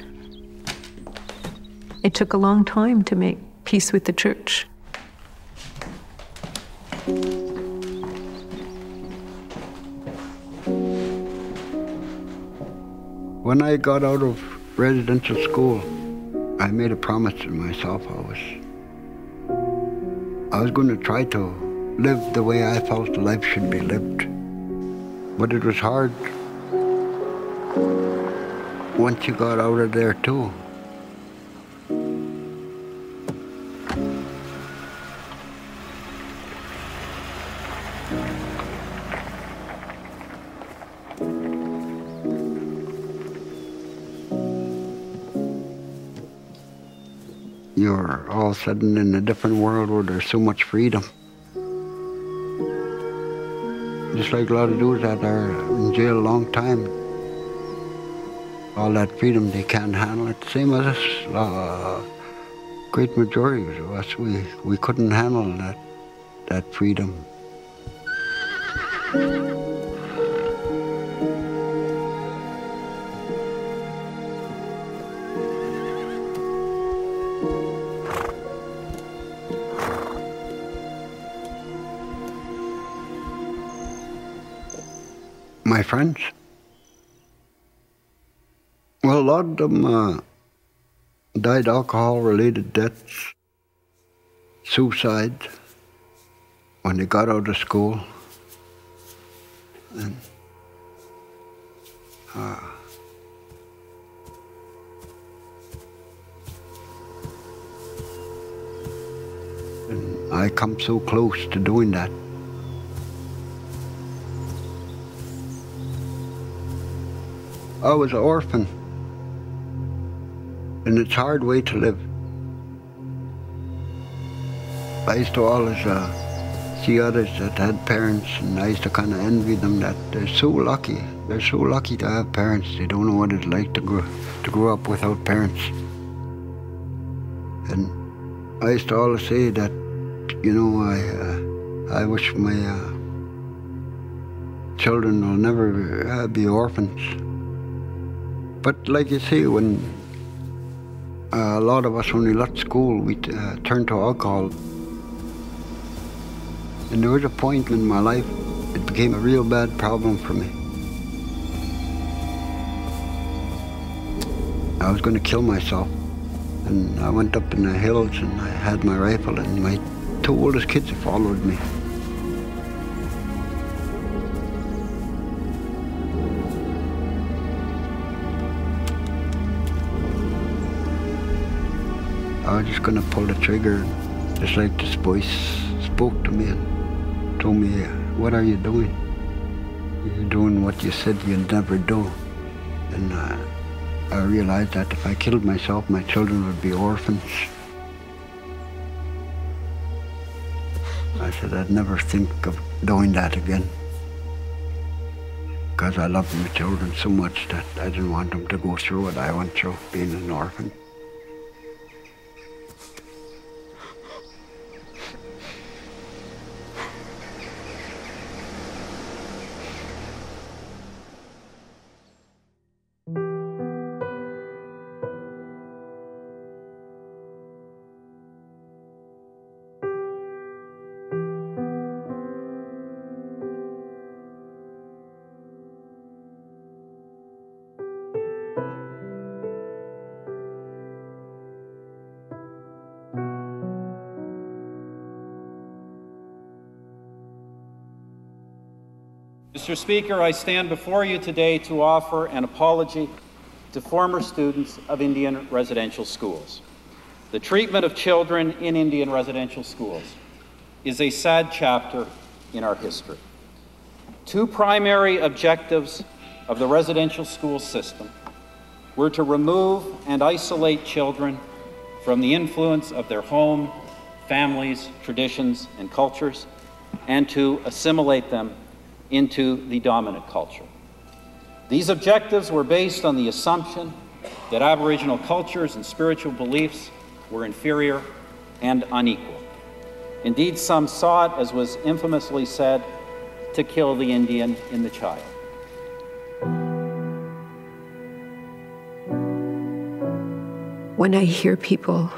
Speaker 5: It took a long time to make peace with the church.
Speaker 1: When I got out of residential school, I made a promise to myself. I was going to try to live the way I felt life should be lived. But it was hard once you got out of there too. You're all of a sudden in a different world where there's so much freedom. Just like a lot of dudes that are in jail a long time. All that freedom, they can't handle it. Same as us, great majority of us, we couldn't handle that freedom. My friends? Well, a lot of them died alcohol-related deaths, suicide when they got out of school. And I come so close to doing that. I was an orphan, and it's a hard way to live. I used to always see others that had parents, and I used to kind of envy them that they're so lucky. They're so lucky to have parents. They don't know what it's like to grow up without parents. And I used to always say that, you know, I wish my children will never be orphans. But like you say, when a lot of us, when we left school, we turned to alcohol. And there was a point in my life, it became a real bad problem for me. I was going to kill myself. And I went up in the hills and I had my rifle, and my two oldest kids followed me. I was just going to pull the trigger, just like this voice spoke to me and told me, what are you doing? You're doing what you said you'd never do. And I realized that if I killed myself, my children would be orphans. I said I'd never think of doing that again, because I loved my children so much that I didn't want them to go through what I went through, being an orphan.
Speaker 20: Mr. Speaker, I stand before you today to offer an apology to former students of Indian residential schools. The treatment of children in Indian residential schools is a sad chapter in our history. Two primary objectives of the residential school system were to remove and isolate children from the influence of their home, families, traditions, and cultures, and to assimilate them into the dominant culture. These objectives were based on the assumption that Aboriginal cultures and spiritual beliefs were inferior and unequal. Indeed, some sought, as was infamously said, to kill the Indian in the child.
Speaker 5: When I hear people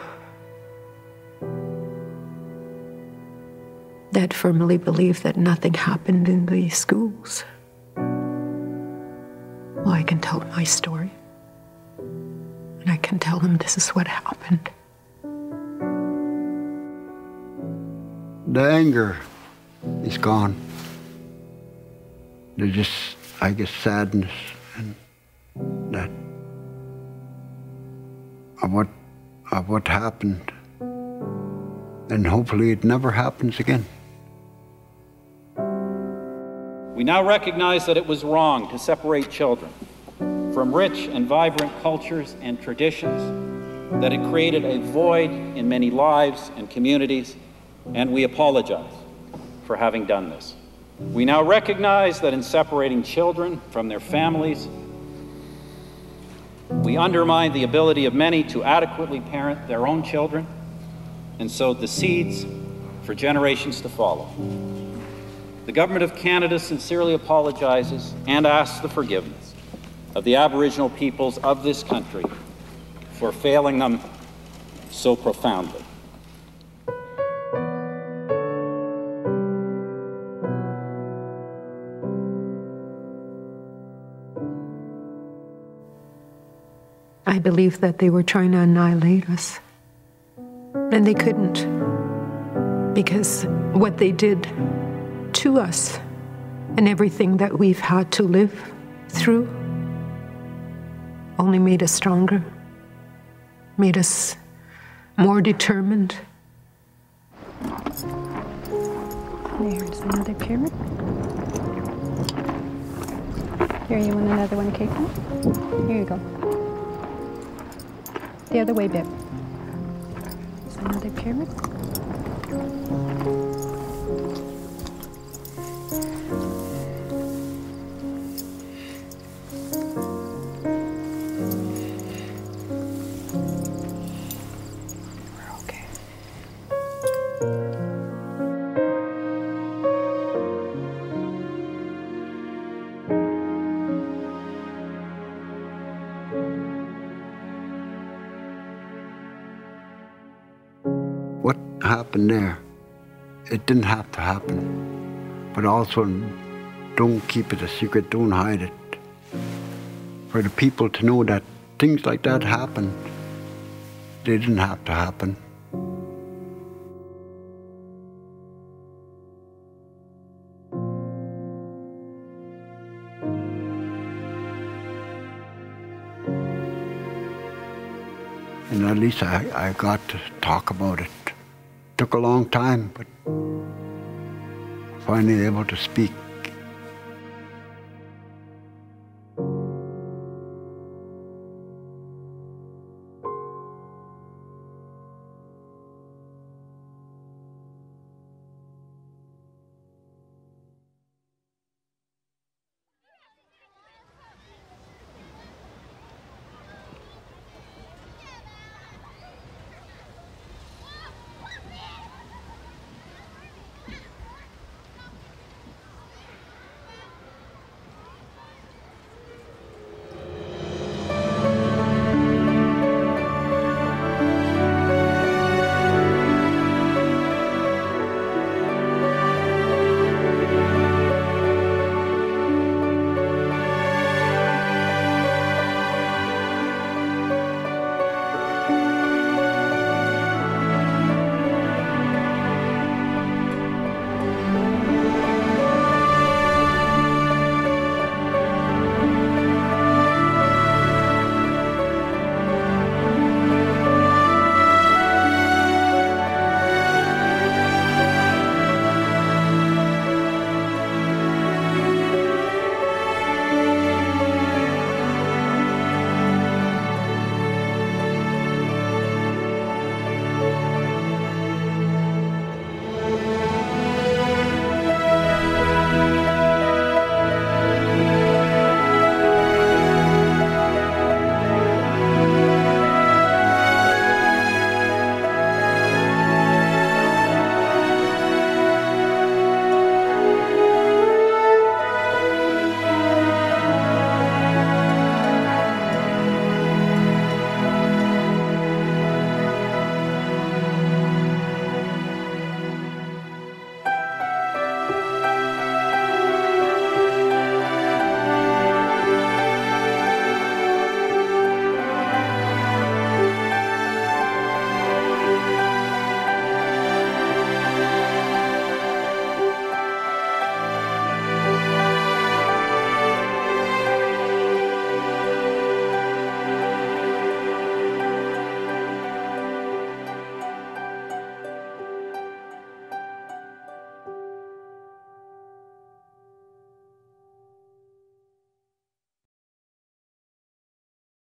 Speaker 5: that firmly believe that nothing happened in the schools, well, I can tell my story. And I can tell them this is what happened.
Speaker 1: The anger is gone. There's just, I guess, sadness and that of what happened. And hopefully it never happens again.
Speaker 20: We now recognize that it was wrong to separate children from rich and vibrant cultures and traditions, that it created a void in many lives and communities, and we apologize for having done this. We now recognize that in separating children from their families, we undermine the ability of many to adequately parent their own children and sowed the seeds for generations to follow. The Government of Canada sincerely apologizes and asks the forgiveness of the Aboriginal peoples of this country for failing them so profoundly.
Speaker 5: I believe that they were trying to annihilate us. And they couldn't. Because what they did to us and everything that we've had to live through only made us stronger, made us more determined.
Speaker 19: There's another pyramid. Here, you want another one, Keiko? Here you go. The other way, babe. There's another pyramid. We're okay.
Speaker 1: What happened there, it didn't have to happen. But also, don't keep it a secret, don't hide it. For the people to know that things like that happened, they didn't have to happen. And at least I got to talk about it. Took a long time, but finally able to speak.